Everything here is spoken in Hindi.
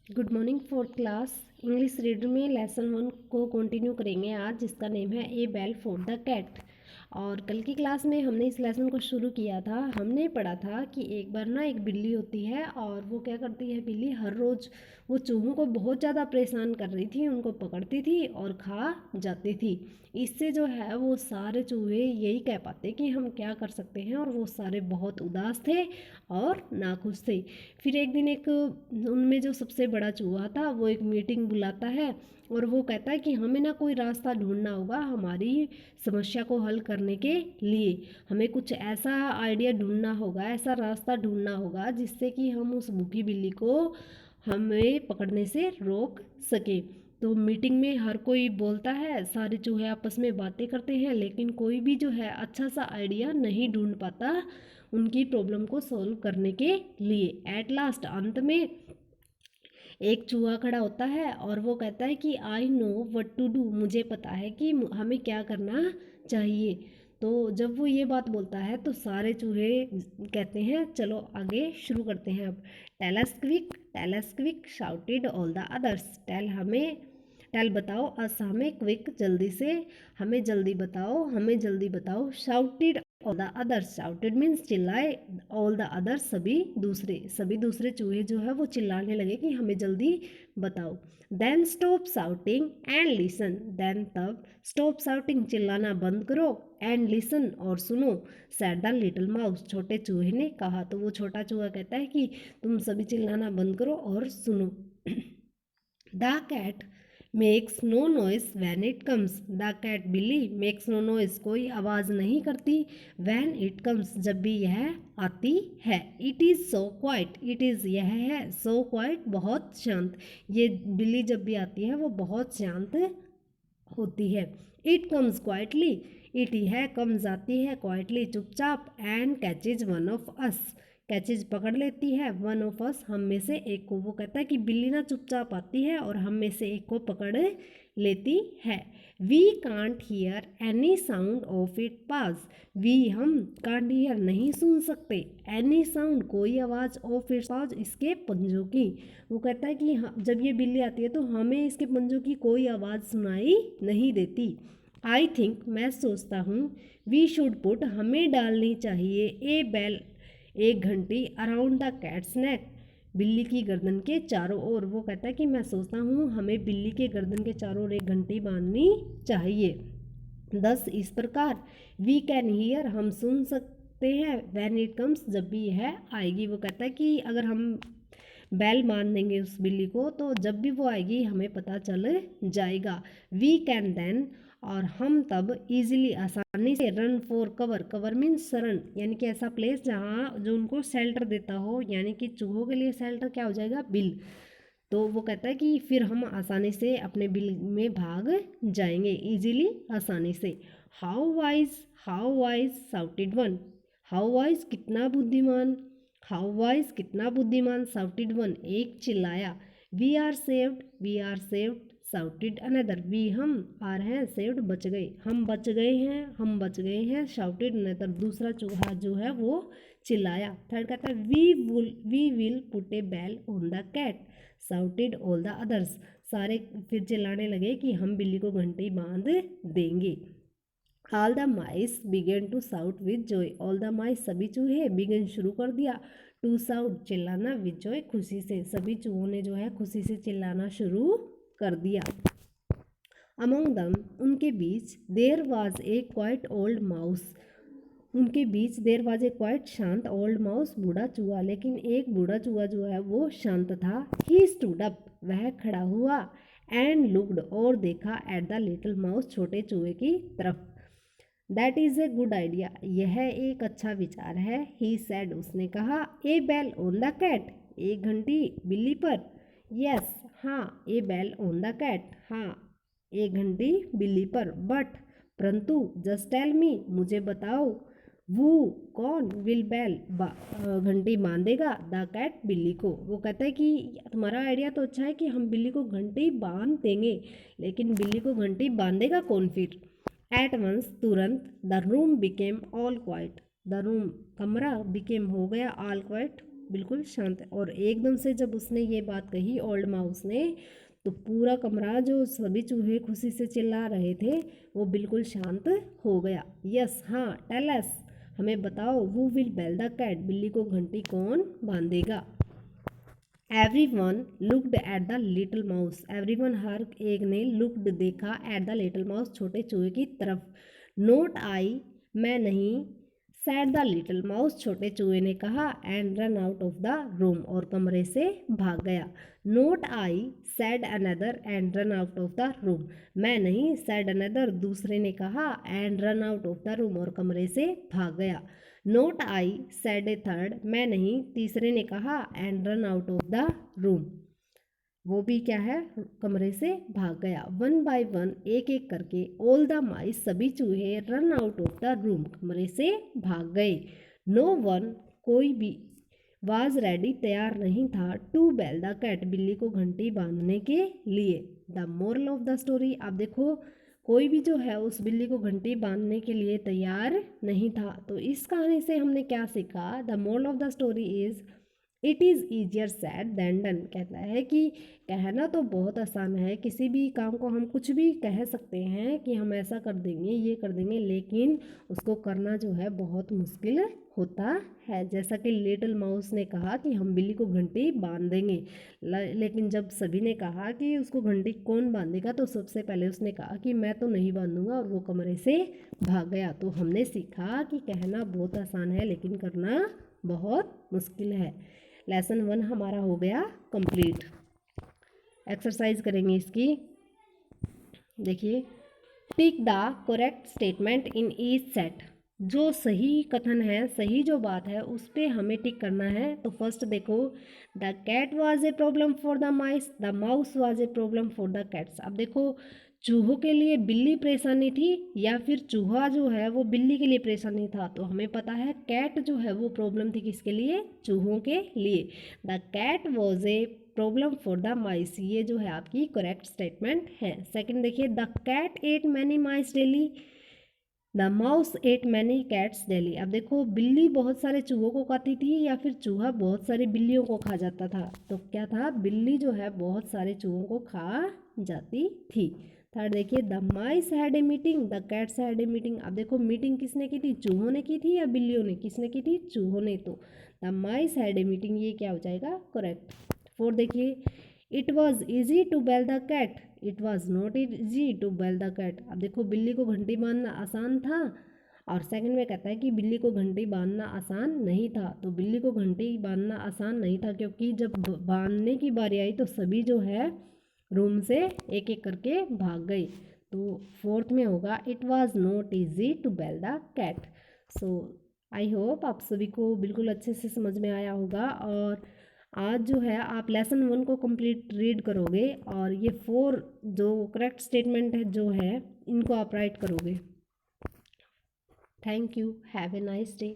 Good morning fourth class English reader में लेसन 1 को कंटिन्यू करेंगे आज, जिसका नेम है ए बेल फॉर द कैट। और कल की क्लास में हमने इस लेसन को शुरू किया था। हमने पढ़ा था कि एक बार ना एक बिल्ली होती है और वो क्या करती है, बिल्ली हर रोज़ वो चूहों को बहुत ज़्यादा परेशान कर रही थी, उनको पकड़ती थी और खा जाती थी। इससे जो है वो सारे चूहे यही कह पाते कि हम क्या कर सकते हैं, और वो सारे बहुत उदास थे और नाखुश थे। फिर एक दिन एक उनमें जो सबसे बड़ा चूहा था वो एक मीटिंग बुलाता है और वो कहता है कि हमें ना कोई रास्ता ढूंढना होगा हमारी समस्या को हल करने के लिए। हमें कुछ ऐसा आइडिया ढूंढना होगा, ऐसा रास्ता ढूंढना होगा जिससे कि हम उस भूखी बिल्ली को हमें पकड़ने से रोक सके। तो मीटिंग में हर कोई बोलता है, सारे चूहे आपस में बातें करते हैं, लेकिन कोई भी जो है अच्छा सा आइडिया नहीं ढूंढ पाता उनकी प्रॉब्लम को सॉल्व करने के लिए। एट लास्ट अंत में एक चूहा खड़ा होता है और वो कहता है कि I know what to do, मुझे पता है कि हमें क्या करना चाहिए। तो जब वो ये बात बोलता है तो सारे चूहे कहते हैं चलो आगे शुरू करते हैं अब। Tell us quick shouted all the others. Tell बताओ, अस हमें, क्विक जल्दी से, हमें जल्दी बताओ, हमें जल्दी बताओ। Shouted all the others, shouted means चिल्लाए, ऑल द अदर्स सभी दूसरे चूहे जो है वो चिल्लाने लगे कि हमें जल्दी बताओ। Then stop shouting and listen, then तब स्टॉप शाउटिंग चिल्लाना बंद करो, एंड लिसन और सुनो, सैड द लिटिल माउस छोटे चूहे ने कहा। तो वो छोटा चूहा कहता है कि तुम सभी चिल्लाना बंद करो और सुनो। The cat makes no noise when it comes, the cat बिल्ली मेक्स नो नॉइस कोई आवाज़ नहीं करती, वैन इट कम्स जब भी यह आती है। It is so quite, it is यह है, सो क्वाइट बहुत शांत, ये बिल्ली जब भी आती है वो बहुत शांत होती है। इट कम्स क्वाइटली, इट यह कम्स आती है क्वाइटली चुपचाप, and catches one of us, catches पकड़ लेती है, वन ऑफ अस हम में से एक को। वो कहता है कि बिल्ली ना चुपचाप आती है और हम में से एक को पकड़ लेती है। We can't hear any sound of it pass, we हम, कांट हियर नहीं सुन सकते, एनी साउंड कोई आवाज़, ऑफ इट पास इसके पंजों की। वो कहता है कि जब ये बिल्ली आती है तो हमें इसके पंजों की कोई आवाज़ सुनाई नहीं देती। आई थिंक मैं सोचता हूँ, वी शुड पुट हमें डालनी चाहिए, ए बेल एक घंटी, अराउंड द कैट्स नेक बिल्ली की गर्दन के चारों ओर। वो कहता है कि मैं सोचता हूँ हमें बिल्ली के गर्दन के चारों ओर एक घंटी बांधनी चाहिए। 10 इस प्रकार, वी कैन हियर हम सुन सकते हैं, वैन इट कम्स जब भी यह आएगी। वो कहता है कि अगर हम बैल बांध देंगे उस बिल्ली को तो जब भी वो आएगी हमें पता चल जाएगा। वी कैन देन और हम तब इजीली आसानी से, run for cover, cover means शरण, यानी कि ऐसा प्लेस जहाँ जो उनको शेल्टर देता हो, यानी कि चूहों के लिए शेल्टर क्या हो जाएगा, बिल। तो वो कहता है कि फिर हम आसानी से अपने बिल में भाग जाएंगे, इजीली आसानी से। How wise shouted one, how wise कितना बुद्धिमान, हाउ वाइज कितना बुद्धिमान, साउटेड वन एक चिल्लाया। We are saved shouted another, we हम, आर हैं, सेव्ड बच गए, हम बच गए हैं, हम बच गए हैं, शाउटेड अनदर दूसरा चूहा जो है वो चिल्लाया। थर्ड कहता है we will put a bell on the cat, shouted all the others सारे फिर चिल्लाने लगे कि हम बिल्ली को घंटी बांध देंगे। All the mice began to shout with joy, all the mice सभी चूहे, बिगेन शुरू कर दिया, टू साउट चिल्लाना, विद जॉय खुशी से, सभी चूहों ने जो है खुशी से चिल्लाना शुरू कर दिया। अमंग दम उनके बीच, there was a quite old mouse, उनके बीच देर वाज ए क्वाइट शांत ओल्ड माउस बूढ़ा चूहा, लेकिन एक बूढ़ा चूहा जो है वो शांत था। ही स्टूड अप वह खड़ा हुआ, एंड लुक्ड और देखा, एट द लिटिल माउस छोटे चूहे की तरफ। That is a good idea यह एक अच्छा विचार है। ही सैड उसने कहा, ए बेल ऑन द कैट एक घंटी बिल्ली पर, यस हाँ, ए बेल ऑन द कैट हाँ, एक घंटी बिल्ली पर, बट परंतु, जस्ट टेल मी मुझे बताओ, वो कौन, विल बेल घंटी बांधेगा, द कैट बिल्ली को। वो कहता है कि तुम्हारा आइडिया तो अच्छा है कि हम बिल्ली को घंटी बांध देंगे, लेकिन बिल्ली को घंटी बांधेगा कौन फिर। एट वंस तुरंत, the room became all quite, the room कमरा बिकेम हो गया, ऑल क्वाइट बिल्कुल शांत है। और एकदम से जब उसने ये बात कही ओल्ड माउस ने, तो पूरा कमरा जो सभी चूहे खुशी से चिल्ला रहे थे वो बिल्कुल शांत हो गया। यस, हाँ, टेल अस, हमें बताओ, who will bell the cat, बिल्ली को घंटी कौन बांधेगा। Everyone looked at the little mouse, everyone हर एक ने लुक्ड देखा, एट द लिटिल माउस छोटे चूहे की तरफ। नोट आई, मैं नहीं, सैड द लिटिल माउस छोटे चूहे ने कहा, and run out of the room और कमरे से भाग गया। Note I, sad another, and run out of the room, मैं नहीं, सैड अनदर दूसरे ने कहा, and run out of the room और कमरे से भाग गया। नोट आई, सैड ए थर्ड, मैं नहीं तीसरे ने कहा, and run out of the room, वो भी क्या है, कमरे से भाग गया। वन बाय वन, एक एक करके, ऑल द माइस सभी चूहे, run out of the room कमरे से भाग गए। नो वन कोई भी, वाज रेडी तैयार नहीं था, टू बेल द कैट बिल्ली को घंटी बांधने के लिए। The moral of the story, आप देखो कोई भी जो है उस बिल्ली को घंटी बांधने के लिए तैयार नहीं था। तो इस कहानी से हमने क्या सीखा, the moral of the story is it is easier sad then done, कहता है कि कहना तो बहुत आसान है, किसी भी काम को हम कुछ भी कह सकते हैं कि हम ऐसा कर देंगे, ये कर देंगे, लेकिन उसको करना जो है बहुत मुश्किल होता है। जैसा कि लिटिल माउस ने कहा कि हम बिल्ली को घंटी बांध देंगे, लेकिन जब सभी ने कहा कि उसको घंटी कौन बांधेगा, तो सबसे पहले उसने कहा कि मैं तो नहीं बांधूंगा, और वो कमरे से भाग गया। तो हमने सीखा कि कहना बहुत आसान है लेकिन करना बहुत मुश्किल है। लेसन 1 हमारा हो गया कंप्लीट। एक्सरसाइज करेंगे इसकी। देखिए, tick the correct statement in each set, जो सही कथन है, सही जो बात है उस पर हमें टिक करना है। तो फर्स्ट देखो, the cat was a problem for the mice, the mouse was a problem for the cats. अब देखो, चूहों के लिए बिल्ली परेशानी थी या फिर चूहा जो है वो बिल्ली के लिए परेशानी था। तो हमें पता है कैट जो है वो प्रॉब्लम थी किसके लिए, चूहों के लिए। The cat was a problem for the mice, ये जो है आपकी करेक्ट स्टेटमेंट है। सेकंड देखिए, the cat ate many mice daily, the mouse ate many cats daily. अब देखो, बिल्ली बहुत सारे चूहों को खाती थी या फिर चूहा बहुत सारी बिल्लियों को खा जाता था। तो क्या था, बिल्ली जो है बहुत सारे चूहों को खा जाती थी। थर्ड देखिए, the mice had a meeting, the cats had a meeting. अब देखो, मीटिंग किसने की थी, चूहों ने की थी या बिल्लियों ने, किसने की थी, चूहों ने। तो the mice had a meeting, ये क्या हो जाएगा, करेक्ट। फोर्थ देखिए, it was easy to bell the cat, it was not easy to bell the cat. अब देखो, बिल्ली को घंटी बांधना आसान था, और सेकंड में कहता है कि बिल्ली को घंटी बांधना आसान नहीं था। तो बिल्ली को घंटी बांधना आसान नहीं था क्योंकि जब बांधने की बारी आई तो सभी जो है रूम से एक एक करके भाग गई। तो फोर्थ में होगा, it was not easy to bell the cat. So I hope आप सभी को बिल्कुल अच्छे से समझ में आया होगा। और आज जो है आप लेसन 1 को कंप्लीट रीड करोगे और ये 4 जो करेक्ट स्टेटमेंट है जो है इनको आप राइट करोगे। Thank you, have a nice day.